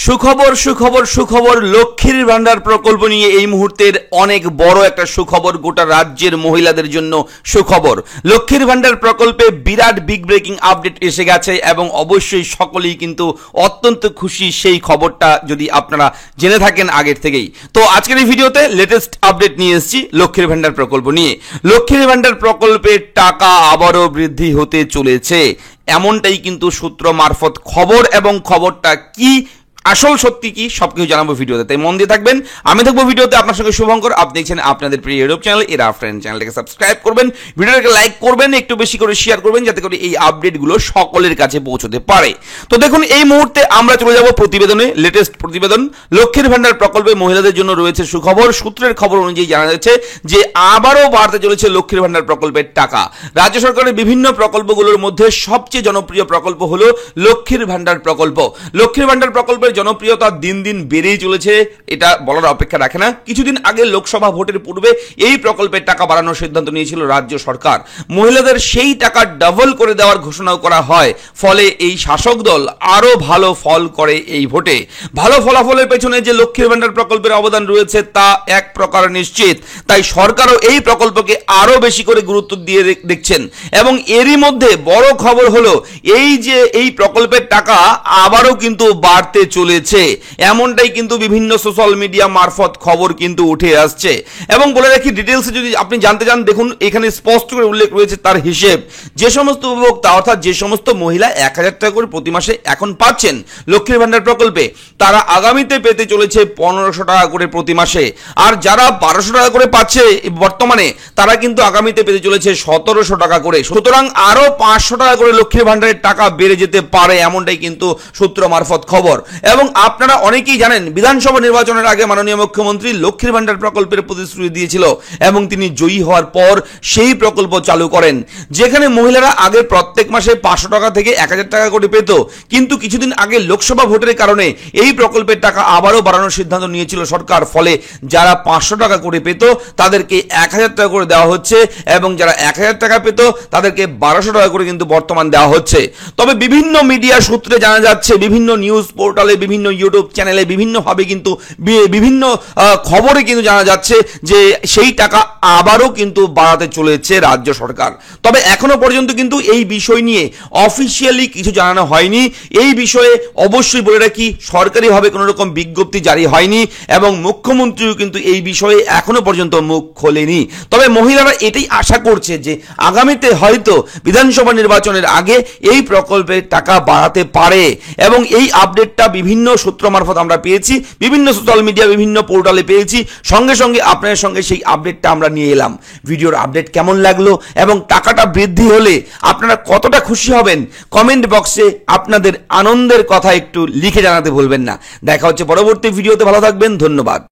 সুখবর সুখবর সুখবর লক্ষ্মীর ভান্ডার প্রকল্প নিয়ে এই মুহূর্তের অনেক বড় একটা সুখবর গোটা রাজ্যের মহিলাদের জন্য সুখবর। লক্ষ্মীর ভান্ডার প্রকল্পে বিরাট বিগ ব্রেকিং আপডেট এসে গেছে এবং অবশ্যই সকলেই কিন্তু অত্যন্ত খুশি সেই খবরটা যদি আপনারা জেনে থাকেন আগের থেকেই। তো আজকের এই ভিডিওতে লেটেস্ট আপডেট নিয়ে এসেছি লক্ষ্মীর ভান্ডার প্রকল্প নিয়ে। লক্ষ্মীর ভান্ডার প্রকল্পের টাকা আবারও বৃদ্ধি হতে চলেছে এমনটাই কিন্তু সূত্র মারফত খবর, এবং খবরটা কি আসল সত্যি কি সবকিছু জানাবো ভিডিওতে, তাই মন দিয়ে থাকবেন। আমি থাকবো ভিডিওতে আপনার সঙ্গে শুভঙ্কর। আপনি দেখছেন আপনাদের প্রিয় ইউটিউব চ্যানেল এরা ফ্রেন্ড। চ্যানেলটাকে সাবস্ক্রাইব করবেন, ভিডিওটাকে লাইক করবেন, একটু বেশি করে শেয়ার করবেন যাতে করে এই আপডেটগুলো সকলের কাছে পৌঁছতে পারে। তো দেখুন এই মুহূর্তে আমরা চলে যাব প্রতিবেদনে, লেটেস্ট প্রতিবেদন। লক্ষ্মীর ভান্ডার প্রকল্পে মহিলাদের জন্য রয়েছে সুখবর। সূত্রের খবর অনুযায়ী জানা যাচ্ছে যে আবারও বাড়তে চলেছে লক্ষ্মীর ভান্ডার প্রকল্পের টাকা। রাজ্য সরকারের বিভিন্ন প্রকল্পগুলোর মধ্যে সবচেয়ে জনপ্রিয় প্রকল্প হলো লক্ষ্মীর ভান্ডার প্রকল্প। লক্ষ্মীর ভান্ডার প্রকল্পের জনপ্রিয়তা দিন দিন বেড়েই চলেছে, এটা বলার অপেক্ষা রাখে না। কিছুদিন আগে লোকসভা ভোটের পূর্বে এই প্রকল্পের টাকা বাড়ানোর সিদ্ধান্ত নিয়েছিল রাজ্য সরকার। মহিলাদের সেই টাকা ডাবল করে দেওয়ার ঘোষণাও করা হয়। ফলে এই শাসক দল আরো ভালো ফল করে এই ভোটে। ভালো ফলাফলের পেছনে যে লক্ষ্মীর ভান্ডার প্রকল্পের অবদান রয়েছে তা এক প্রকার নিশ্চিত। তাই সরকারও এই প্রকল্পকে আরো বেশি করে গুরুত্ব দিয়ে দেখছেন। এবং এরই মধ্যে বড় খবর হলো এই যে এই প্রকল্পের টাকা আবারও কিন্তু বাড়তে চলেছে, এমনটাই কিন্তু বিভিন্ন সোশ্যাল মিডিয়া মারফত খবর কিন্তু উঠে আসছে। এবং বলে রাখি ডিটেলসে যদি আপনি জানতে চান, দেখুন এখানে স্পষ্ট করে উল্লেখ রয়েছে তার হিসেব। যে সমস্ত উপভোক্তা অর্থাৎ যে সমস্ত মহিলা 1000 টাকা করে প্রতি মাসে এখন পাচ্ছেন লক্ষ্মীর ভান্ডার প্রকল্পে, তারা আগামীতে পেতে চলেছে 1500 টাকা করে প্রতি মাসে। আর যারা 1200 টাকা করে পাচ্ছে বর্তমানে, তারা কিন্তু আগামীতে পেতে চলেছে 1700 টাকা করে। সুতরাং আরো 500 টাকা করে লক্ষ্মীর ভান্ডারের টাকা বেড়ে যেতে পারে, এমনটাই কিন্তু সূত্র মারফত খবর। এবং আপনারা অনেকেই জানেন বিধানসভা নির্বাচনের আগে মাননীয় মুখ্যমন্ত্রী লক্ষ্মীর ভান্ডার প্রকল্পের প্রতিশ্রুতি দিয়েছিল এবং তিনি জয়ী হওয়ার পর সেই প্রকল্প চালু করেন, যেখানে মহিলারা আগে প্রত্যেক মাসে 500 টাকা থেকে 1000 টাকা করে পেত। কিন্তু কিছুদিন আগে লোকসভা ভোটের কারণে এই প্রকল্পের টাকা আবারও বাড়ানোর সিদ্ধান্ত নিয়েছিল সরকার। ফলে যারা 500 টাকা করে পেত তাদেরকে 1000 টাকা করে দেওয়া হচ্ছে, এবং যারা 1000 টাকা পেত তাদেরকে 1200 টাকা করে কিন্তু বর্তমান দেওয়া হচ্ছে। তবে বিভিন্ন মিডিয়া সূত্রে জানা যাচ্ছে, বিভিন্ন নিউজ পোর্টালে, বিভিন্ন ইউটিউব চ্যানেলে বিভিন্নভাবে কিন্তু বিভিন্ন খবরে কিন্তু জানা যাচ্ছে যে সেই টাকা আবারও কিন্তু বাড়াতে চলেছে রাজ্য সরকার। তবে এখনো পর্যন্ত কিন্তু এই বিষয় নিয়ে অফিসিয়ালি কিছু জানানো হয়নি। এই বিষয়ে অবশ্যই বলে রাখি সরকারিভাবে কোনো রকম বিজ্ঞপ্তি জারি হয়নি, এবং মুখ্যমন্ত্রীও কিন্তু এই বিষয়ে এখনো পর্যন্ত মুখ খোলেনি। তবে মহিলারা এটাই আশা করছে যে আগামীতে হয়তো বিধানসভা নির্বাচনের আগে এই প্রকল্পের টাকা বাড়াতে পারে। এবং এই আপডেটটা বিভিন্ন সূত্র মারফত আমরা পেয়েছি, বিভিন্ন সোশ্যাল মিডিয়া, বিভিন্ন পোর্টালে পেয়েছি। সঙ্গে সঙ্গে আপনাদের সঙ্গে সেই আপডেটটা আমরা নিয়ে এলাম। ভিডিওর আপডেট কেমন লাগলো এবং টাকাটা বৃদ্ধি হলে আপনারা কতটা খুশি হবেন, কমেন্ট বক্সে আপনাদের আনন্দের কথা একটু লিখে জানাতে ভুলবেন না। দেখা হচ্ছে পরবর্তী ভিডিওতে, ভালো থাকবেন, ধন্যবাদ।